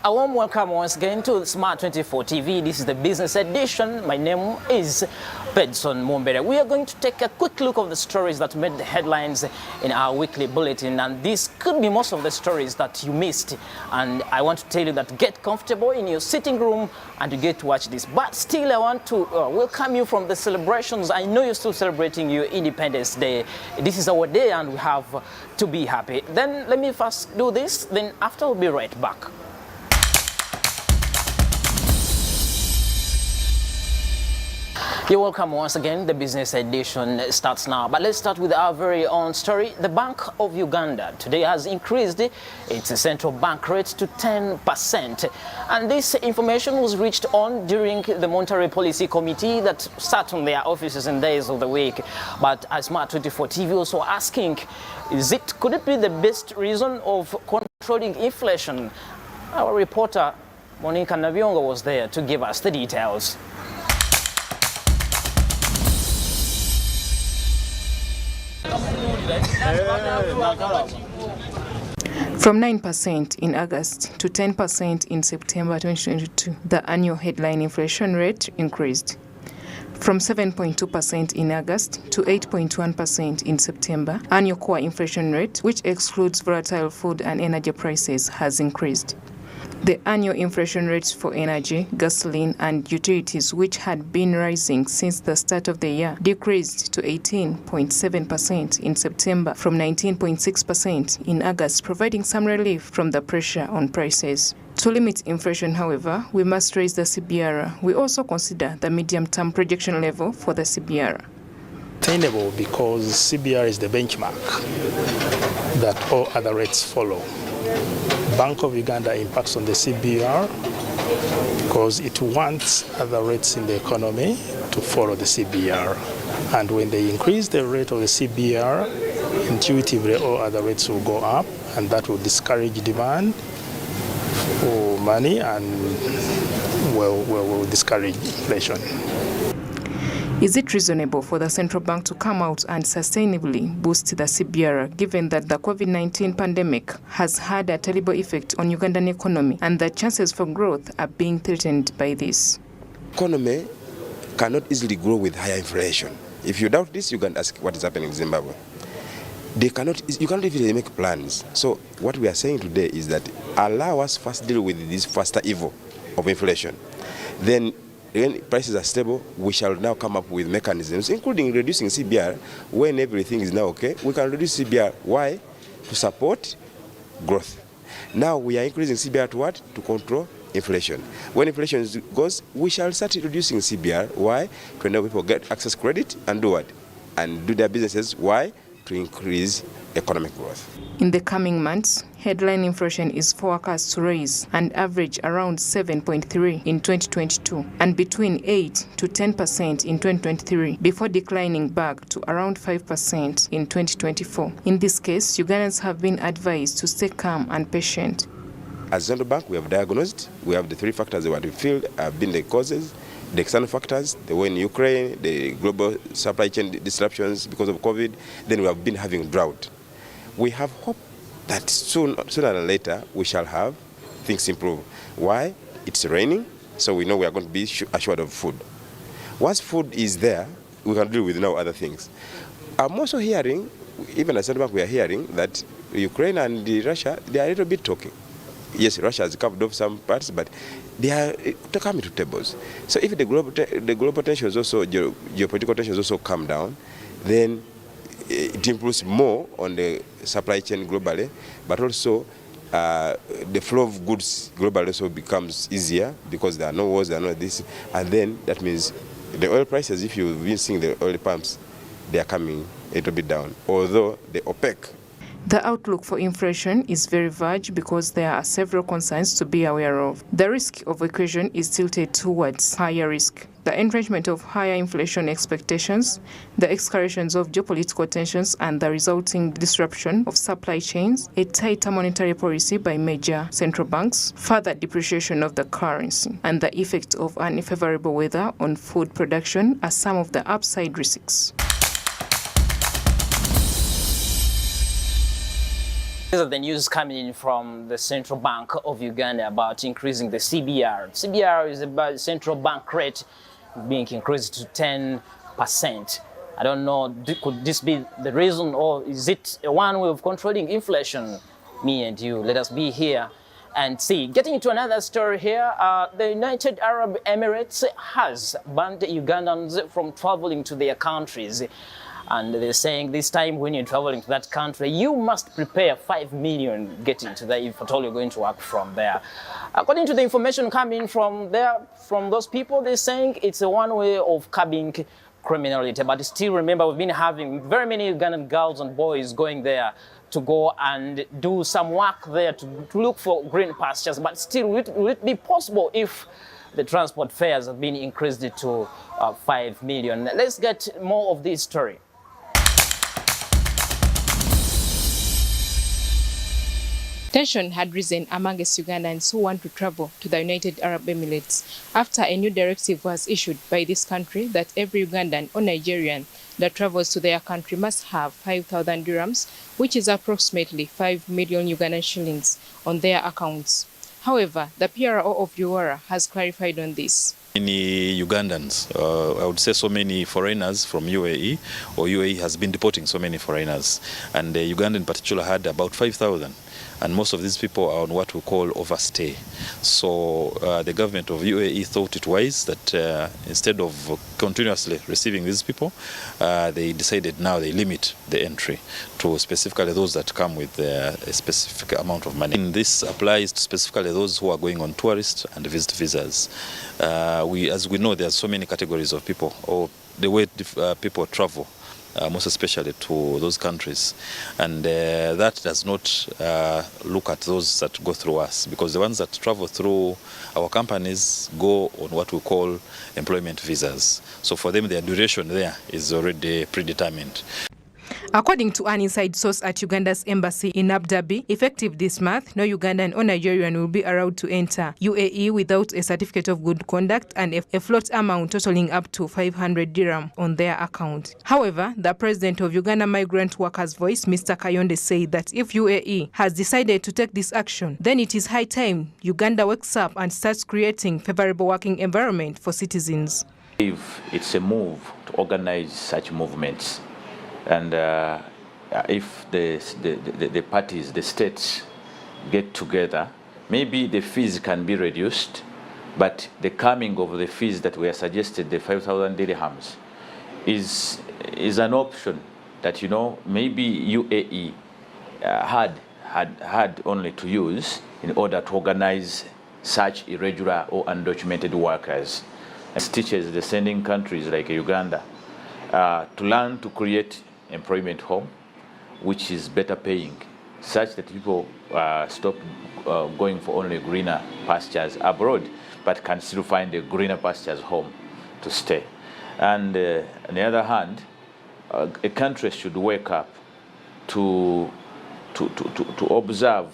A warm welcome once again to Smart 24 TV. This is the business edition. My name is Pedson Mumbere. We are going to take a quick look at the stories that made the headlines in our weekly bulletin, and this could be most of the stories that you missed. And I want to tell you that get comfortable in your sitting room and you get to watch this. But still, I want to welcome you from the celebrations. I know you're still celebrating your Independence Day. This is our day and we have to be happy. Then let me first do this, then after we'll be right back. You're welcome once again. The business edition starts now. But let's start with our very own story. The Bank of Uganda today has increased its central bank rate to 10%. And this information was reached on during the Monetary Policy Committee that sat on their offices in days of the week. But as Smart 24 TV also asking, could it be the best reason of controlling inflation? Our reporter Monica Naviongo was there to give us the details. From 9% in August to 10% in September 2022, the annual headline inflation rate increased. From 7.2% in August to 8.1% in September, annual core inflation rate, which excludes volatile food and energy prices, has increased. The annual inflation rates for energy, gasoline, and utilities, which had been rising since the start of the year, decreased to 18.7% in September from 19.6% in August, providing some relief from the pressure on prices. To limit inflation, however, we must raise the CBR. We also consider the medium-term projection level for the CBR. Attainable because CBR is the benchmark that all other rates follow. Bank of Uganda impacts on the CBR because it wants other rates in the economy to follow the CBR. And when they increase the rate of the CBR, intuitively all other rates will go up, and that will discourage demand for money and will discourage inflation. Is it reasonable for the central bank to come out and sustainably boost the CBR, given that the COVID-19 pandemic has had a terrible effect on Ugandan economy and the chances for growth are being threatened by this? Economy cannot easily grow with higher inflation. If you doubt this, you can ask what is happening in Zimbabwe. You cannot even make plans. So what we are saying today is that allow us first deal with this faster evil of inflation. Then when prices are stable, we shall now come up with mechanisms, including reducing CBR. When everything is now okay, we can reduce CBR. Why? To support growth. Now we are increasing CBR to what? To control inflation. When inflation goes, we shall start reducing CBR. Why? To enable people get access credit and do what? And do their businesses. Why? To increase economic growth. In the coming months, headline inflation is forecast to rise and average around 7.3% in 2022 and between 8 to 10% in 2023 before declining back to around 5% in 2024. In this case, Ugandans have been advised to stay calm and patient. As Central Bank, we have diagnosed, we have the three factors that we feel have been the causes. The external factors, the war in Ukraine, the global supply chain disruptions because of COVID, then we have been having drought. We have hope that sooner than later we shall have things improve. Why? It's raining, so we know we are going to be assured of food. Once food is there, we can deal with now other things. I'm also hearing, even as Central Bank, we are hearing that Ukraine and Russia, they are a little bit talking. Yes, Russia has covered off some parts, but they are coming to tables. So if the global tensions also, geopolitical tensions also come down, then it improves more on the supply chain globally, but also the flow of goods globally also becomes easier because there are no wars, there are no this, and then that means the oil prices, if you've been seeing the oil pumps, they are coming a little bit down, although the OPEC. The outlook for inflation is very vague because there are several concerns to be aware of. The risk of equation is tilted towards higher risk. The entrenchment of higher inflation expectations, the escalations of geopolitical tensions and the resulting disruption of supply chains, a tighter monetary policy by major central banks, further depreciation of the currency, and the effect of unfavorable weather on food production are some of the upside risks. These are the news coming in from the Central Bank of Uganda about increasing the CBR. CBR is about the central bank rate being increased to 10%. I don't know, could this be the reason, or is it one way of controlling inflation? Me and you, let us be here and see. Getting into another story here, the United Arab Emirates has banned Ugandans from traveling to their countries. And they're saying this time when you're traveling to that country, you must prepare 5 million getting to there if at all you're going to work from there. According to the information coming from there, from those people, they're saying it's a one way of curbing criminality. But still, remember, we've been having very many Ugandan girls and boys going there to go and do some work there to look for green pastures. But still, will it be possible if the transport fares have been increased to 5 million? Let's get more of this story. Tension had risen amongst Ugandans who want to travel to the United Arab Emirates after a new directive was issued by this country that every Ugandan or Nigerian that travels to their country must have 5,000 dirhams, which is approximately 5 million Ugandan shillings, on their accounts. However, the PRO of Uganda has clarified on this. Many Ugandans, I would say so many foreigners from UAE, or UAE has been deporting so many foreigners, and Uganda in particular had about 5,000. And most of these people are on what we call overstay. So the government of UAE thought it wise that instead of continuously receiving these people, they decided now they limit the entry to specifically those that come with a specific amount of money. And this applies to specifically those who are going on tourist and visit visas. As we know, there are so many categories of people, or the way people travel. Most especially to those countries, and that does not look at those that go through us, because the ones that travel through our companies go on what we call employment visas. So for them, their duration there is already predetermined. According to an inside source at Uganda's embassy in Abu Dhabi, effective this month, no Ugandan or Nigerian will be allowed to enter UAE without a certificate of good conduct and a float amount totaling up to 500 dirham on their account. However, the president of Uganda Migrant Workers Voice, Mr. Kayonde, said that if UAE has decided to take this action, then it is high time Uganda wakes up and starts creating favorable working environment for citizens. If it's a move to organize such movements, and if the parties, the states, get together, maybe the fees can be reduced, but the coming of the fees that were suggested, the 5,000 dirhams, is an option that, you know, maybe UAE had only to use in order to organize such irregular or undocumented workers. As teachers, the sending countries like Uganda to learn to create employment home, which is better paying, such that people stop going for only greener pastures abroad, but can still find a greener pastures home to stay. And on the other hand, a country should wake up to observe,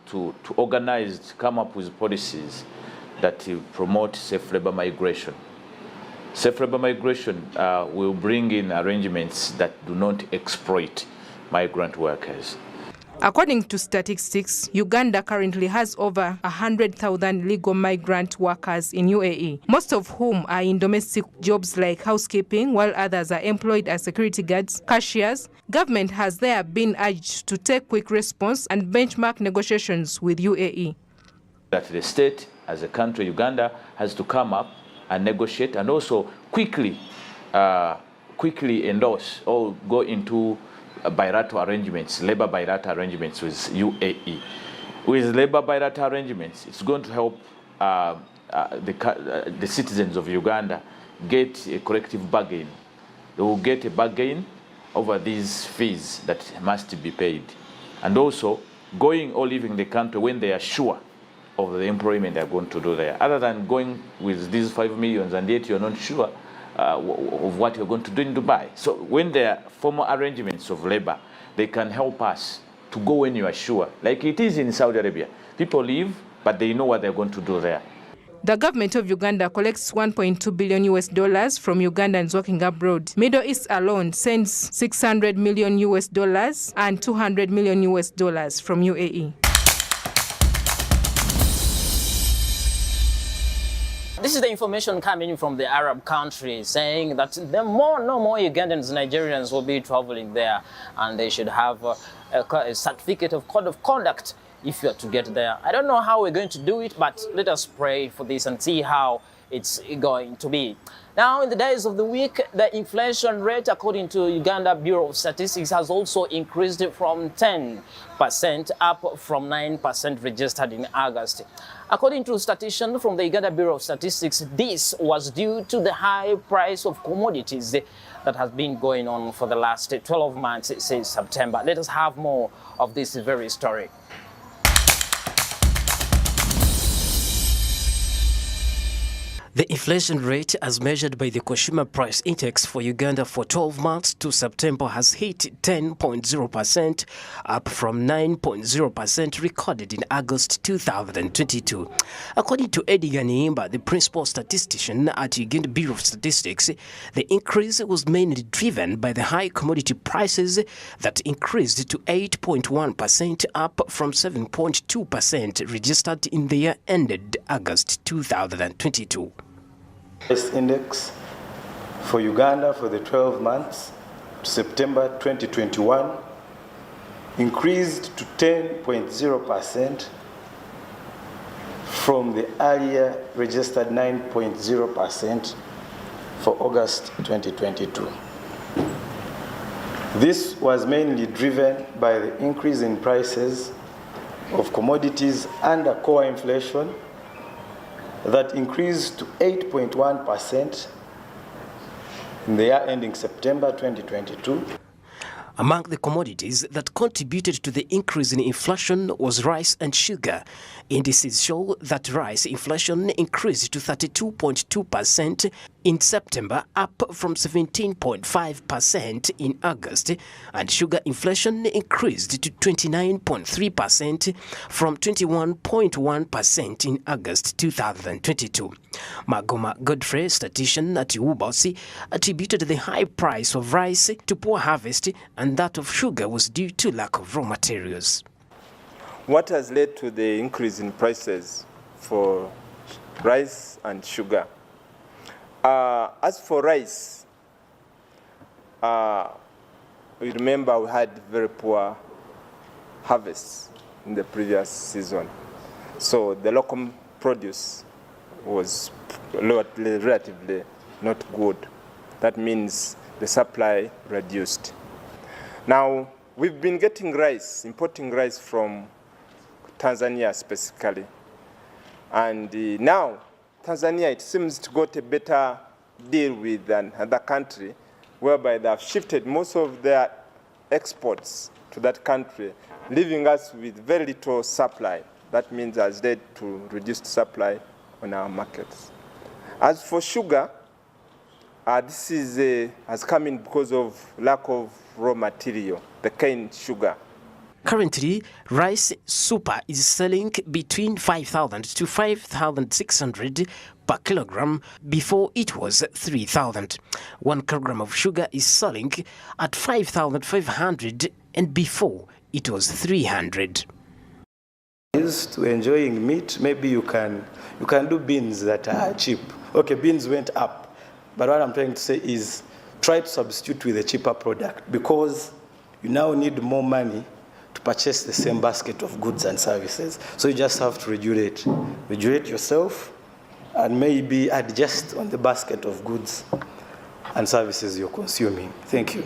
to organize, to come up with policies that promote safe labor migration. Safe labor migration will bring in arrangements that do not exploit migrant workers. According to statistics, Uganda currently has over 100,000 legal migrant workers in UAE, most of whom are in domestic jobs like housekeeping, while others are employed as security guards, cashiers. Government has there been urged to take quick response and benchmark negotiations with UAE. That the state, as a country, Uganda, has to come up and negotiate, and also quickly endorse or go into bilateral arrangements, labor bilateral arrangements with UAE. With labor bilateral arrangements, it's going to help the citizens of Uganda get a collective bargain. They will get a bargain over these fees that must be paid, and also going or leaving the country when they are sure of the employment they're going to do there, other than going with these 5 million and yet you're not sure of what you're going to do in Dubai. So when there are formal arrangements of labor, they can help us to go when you are sure, like it is in Saudi Arabia. People leave, but they know what they're going to do there. The government of Uganda collects $1.2 billion from Ugandans working abroad. Middle East alone sends $600 million and $200 million from UAE. This is the information coming from the Arab countries saying that no more Ugandans, Nigerians will be traveling there, and they should have a certificate of code of conduct if you are to get there. I don't know how we're going to do it, but let us pray for this and see how it's going to be. Now, in the days of the week, the inflation rate, according to Uganda Bureau of Statistics, has also increased from 10% up from 9% registered in August. According to statisticians from the Uganda Bureau of Statistics, this was due to the high price of commodities that has been going on for the last 12 months since September. Let us have more of this very story. The inflation rate, as measured by the Consumer Price Index for Uganda for 12 months to September, has hit 10.0%, up from 9.0% recorded in August 2022. According to Eddie Ganimba, the principal statistician at Uganda Bureau of Statistics, the increase was mainly driven by the high commodity prices that increased to 8.1%, up from 7.2% registered in the year ended August 2022. Price index for Uganda for the 12 months to September 2021 increased to 10.0% from the earlier registered 9.0% for August 2022. This was mainly driven by the increase in prices of commodities under core inflation that increased to 8.1% in the year ending September 2022. Among the commodities that contributed to the increase in inflation was rice and sugar. Indices show that rice inflation increased to 32.2% in September, up from 17.5% in August, and sugar inflation increased to 29.3% from 21.1% in August 2022. Magoma Godfrey, statistician at Ubasi, attributed the high price of rice to poor harvest, and that of sugar was due to lack of raw materials. What has led to the increase in prices for rice and sugar? As for rice, we remember we had very poor harvests in the previous season. So the local produce was relatively not good. That means the supply reduced. Now, we've been getting rice, importing rice from Tanzania specifically. And now, Tanzania, it seems to got a better deal with another country, whereby they have shifted most of their exports to that country, leaving us with very little supply. That means has led to reduced supply on our markets. As for sugar, this has come in because of lack of raw material, the cane sugar. Currently, rice super is selling between 5,000 to 5,600 per kilogram. Before it was 3,000. 1 kilogram of sugar is selling at 5,500, and before it was 300. To enjoying meat, maybe you can do beans that are cheap. Okay, beans went up, but what I'm trying to say is try to substitute with a cheaper product, because you now need more money to purchase the same basket of goods and services. So you just have to regulate yourself and maybe adjust on the basket of goods and services you're consuming. Thank you.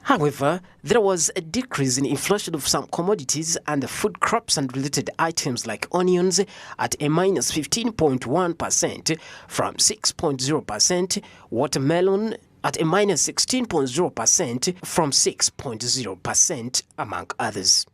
However, there was a decrease in inflation of some commodities and the food crops and related items like onions at a minus 15.1% from 6.0%, watermelon at a minus 16.0% from 6.0%, among others.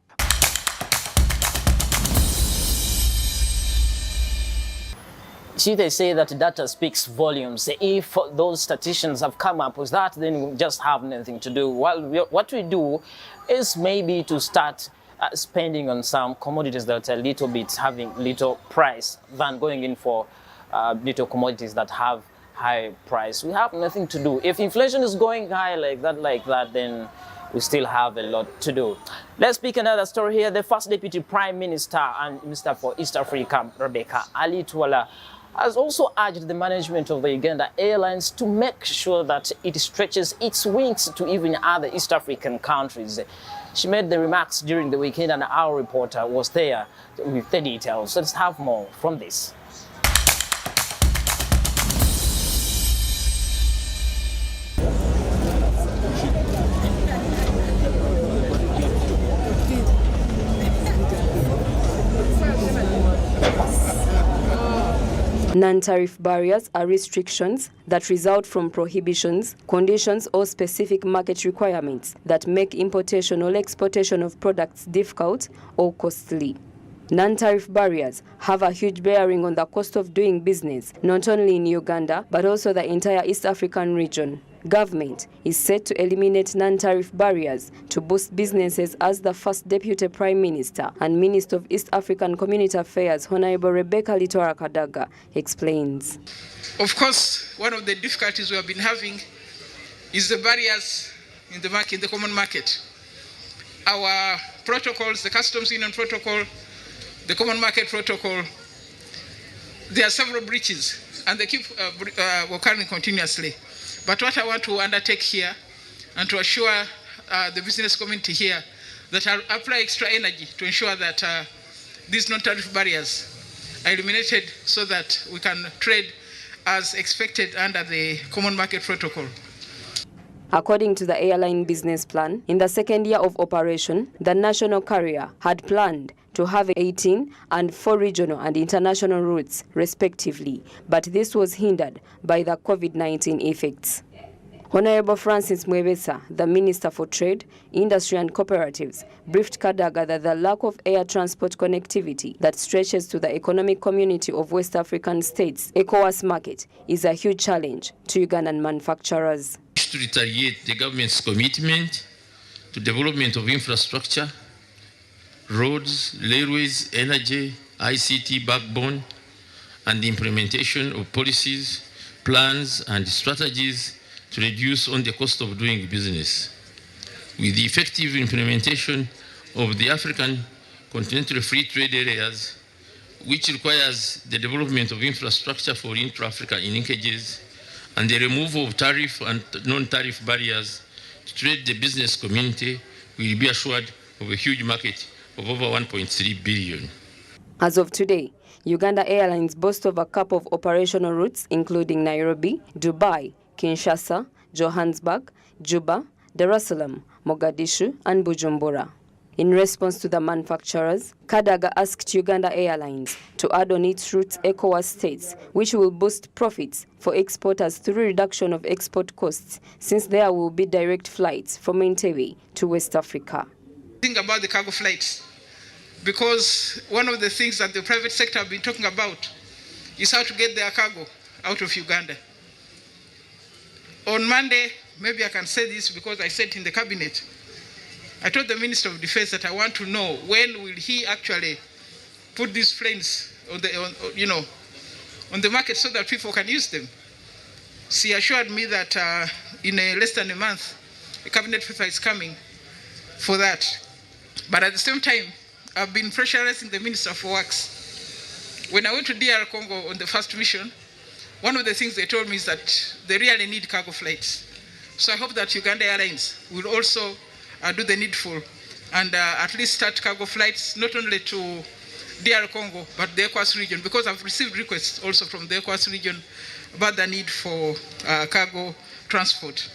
See, they say that data speaks volumes. If those statisticians have come up with that, then we just have nothing to do. Well, what we do is maybe to start spending on some commodities that are a little bit having little price than going in for little commodities that have high price. We have nothing to do. If inflation is going high like that, then we still have a lot to do. Let's pick another story here. The first Deputy Prime Minister and Minister for East Africa, Rebecca Ali-Twala, has also urged the management of the Uganda Airlines to make sure that it stretches its wings to even other East African countries. She made the remarks during the weekend, and our reporter was there with the details. Let's have more from this. Non-tariff barriers are restrictions that result from prohibitions, conditions, or specific market requirements that make importation or exportation of products difficult or costly. Non-tariff barriers have a huge bearing on the cost of doing business, not only in Uganda, but also the entire East African region. Government is set to eliminate non-tariff barriers to boost businesses, as the first Deputy Prime Minister and Minister of East African Community Affairs, Honorable Rebecca Ali-Twala Kadaga, explains. Of course, one of the difficulties we have been having is the barriers in the market, in the common market. Our protocols, the customs union protocol, the common market protocol, there are several breaches, and they keep occurring continuously. But what I want to undertake here and to assure the business community here that I'll apply extra energy to ensure that these non-tariff barriers are eliminated so that we can trade as expected under the Common Market Protocol. According to the airline business plan, in the second year of operation, the national carrier had planned to have 18 and 4 regional and international routes, respectively, but this was hindered by the COVID-19 effects. Honorable Francis Mwebesa, the Minister for Trade, Industry and Cooperatives, briefed Kadaga that the lack of air transport connectivity that stretches to the economic community of West African states, ECOWAS market, is a huge challenge to Ugandan manufacturers. To retaliate the government's commitment to development of infrastructure, roads, railways, energy, ICT backbone, and the implementation of policies, plans, and strategies to reduce on the cost of doing business. With the effective implementation of the African Continental Free Trade Areas, which requires the development of infrastructure for intra-African linkages and the removal of tariff and non-tariff barriers to trade, the business community will be assured of a huge market of over 1.3 billion. As of today, Uganda Airlines boasts of a couple of operational routes, including Nairobi, Dubai, Kinshasa, Johannesburg, Juba, Dar es Salaam, Mogadishu, and Bujumbura. In response to the manufacturers, Kadaga asked Uganda Airlines to add on its routes ECOWAS states, which will boost profits for exporters through reduction of export costs, since there will be direct flights from Entebbe to West Africa. Think about the cargo flights, because one of the things that the private sector have been talking about is how to get their cargo out of Uganda. On Monday, maybe I can say this because I said in the cabinet, I told the Minister of Defense that I want to know when will he actually put these planes on the market so that people can use them. She assured me that in less than a month, a cabinet paper is coming for that. But at the same time, I've been pressurizing the Minister for Works. When I went to DR Congo on the first mission, one of the things they told me is that they really need cargo flights. So I hope that Uganda Airlines will also do the needful and at least start cargo flights, not only to DR Congo, but the ECOWAS region, because I've received requests also from the ECOWAS region about the need for cargo transport.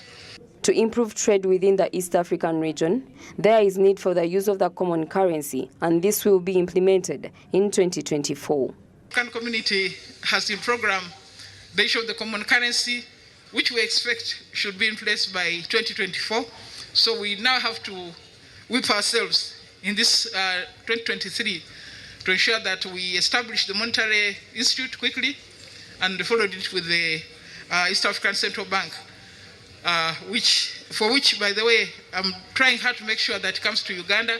To improve trade within the East African region, there is need for the use of the common currency, and this will be implemented in 2024. The African community has in program the issue of the common currency, which we expect should be in place by 2024. So we now have to whip ourselves in this 2023 to ensure that we establish the Monetary Institute quickly and followed it with the East African Central Bank, for which, by the way, I'm trying hard to make sure that it comes to Uganda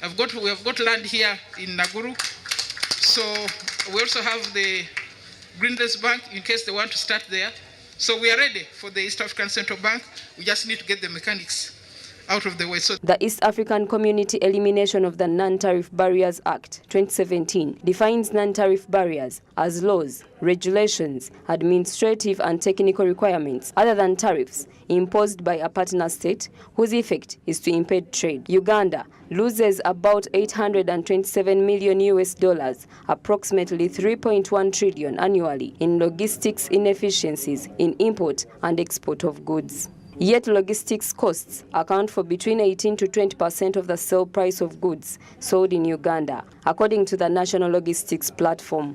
We have got land here in Naguru. So we also have the Greenlands Bank in case they want to start there. So we are ready for the East African Central Bank. We just need to get the mechanics out of the way. So the East African Community Elimination of the Non-Tariff Barriers Act 2017 defines non-tariff barriers as laws, regulations, administrative and technical requirements other than tariffs imposed by a partner state whose effect is to impede trade. Uganda loses about $827 million, approximately 3.1 trillion annually in logistics inefficiencies in import and export of goods. Yet logistics costs account for between 18 to 20% of the sale price of goods sold in Uganda, according to the National Logistics Platform.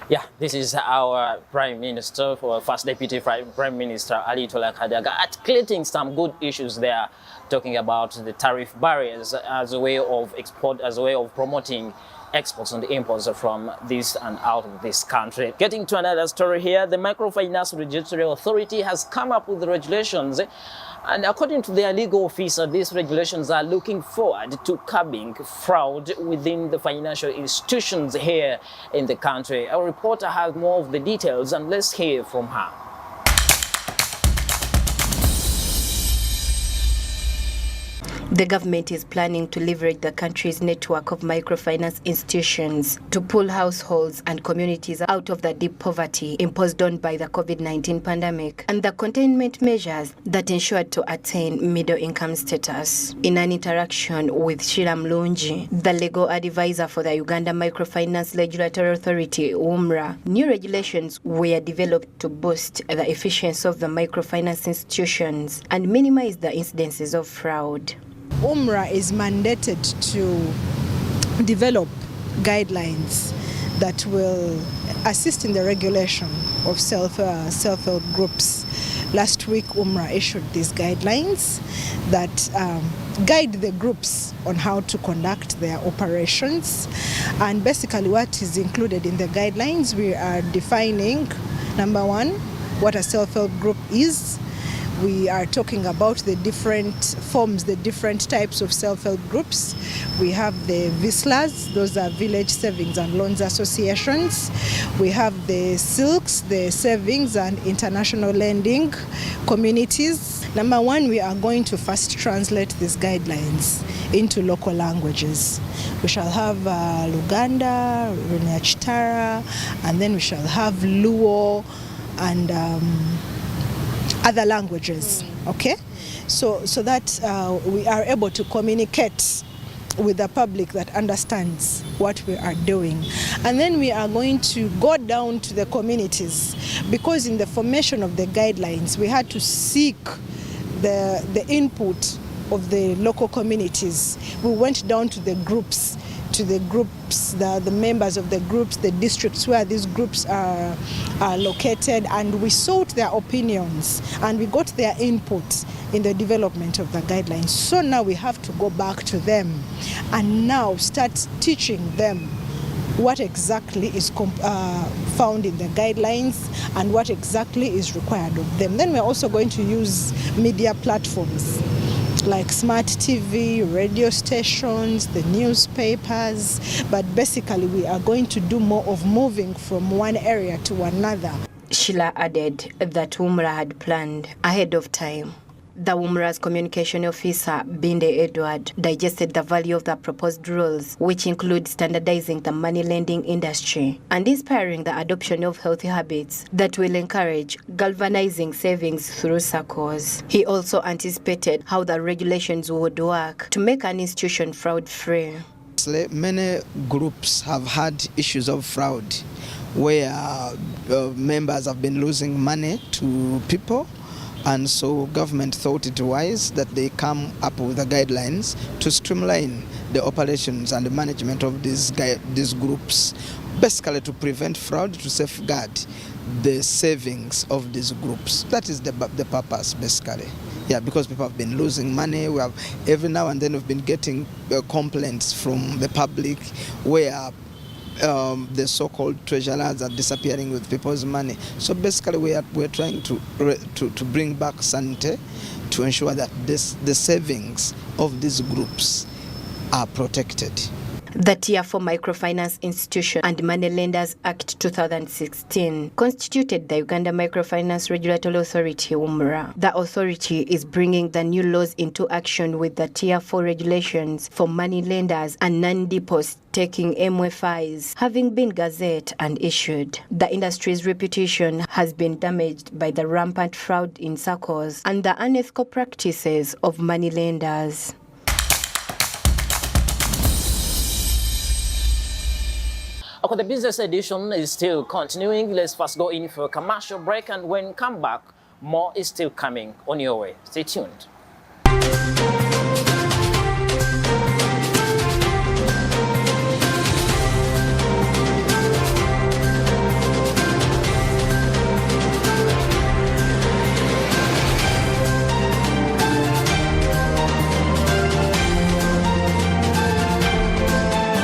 Yeah, this is our Prime Minister, First Deputy Prime Minister Ali Tola Kadaga, articulating some good issues there, talking about the tariff barriers as a way of promoting exports and imports from this and out of this country. Getting to another story here, the Microfinance Regulatory Authority has come up with the regulations, and according to their legal officer, these regulations are looking forward to curbing fraud within the financial institutions here in the country. Our reporter has more of the details, and let's hear from her. The government is planning to leverage the country's network of microfinance institutions to pull households and communities out of the deep poverty imposed on by the COVID-19 pandemic and the containment measures that ensured to attain middle-income status. In an interaction with Shira Mlungi, the legal advisor for the Uganda Microfinance Regulatory Authority, UMRA, new regulations were developed to boost the efficiency of the microfinance institutions and minimize the incidences of fraud. UMRA is mandated to develop guidelines that will assist in the regulation of self-help groups. Last week, UMRA issued these guidelines that guide the groups on how to conduct their operations. And basically what is included in the guidelines, we are defining, number one, what a self-help group is. We are talking about the different forms, the different types of self-help groups. We have the VISLAs, those are Village Savings and Loans Associations. We have the SILCs, the Savings and International Lending Communities. Number one, we are going to first translate these guidelines into local languages. We shall have Luganda, Runyachitara, and then we shall have Luo and other languages, okay? So that we are able to communicate with the public that understands what we are doing. And then we are going to go down to the communities, because in the formation of the guidelines, we had to seek the input of the local communities. We went down to the groups, the members of the groups, the districts where these groups are located, and we sought their opinions and we got their input in the development of the guidelines. So now we have to go back to them and now start teaching them what exactly is found in the guidelines and what exactly is required of them. Then we're also going to use media platforms like smart TV, radio stations, the newspapers, but basically we are going to do more of moving from one area to another. Sheila added that UMRA had planned ahead of time. The UMRA's communication officer, Binde Edward, digested the value of the proposed rules, which include standardizing the money lending industry and inspiring the adoption of healthy habits that will encourage galvanizing savings through circles. He also anticipated how the regulations would work to make an institution fraud-free. Many groups have had issues of fraud where members have been losing money to people. And so government thought it wise that they come up with the guidelines to streamline the operations and the management of these groups, basically to prevent fraud, to safeguard the savings of these groups. That is the purpose, basically. Yeah, because people have been losing money. We have every now and then we've been getting complaints from the public where the so-called treasurers are disappearing with people's money. So basically we're trying to bring back sanity to ensure that the savings of these groups are protected. The Tier 4 Microfinance Institution and Money Lenders Act 2016 constituted the Uganda Microfinance Regulatory Authority, UMRA. The authority is bringing the new laws into action with the Tier 4 regulations for money lenders and non-depots taking MFIs having been gazetted and issued. The industry's reputation has been damaged by the rampant fraud in circles and the unethical practices of money lenders. Okay, the business edition is still continuing. Let's first go in for a commercial break, and when we come back, more is still coming on your way. Stay tuned.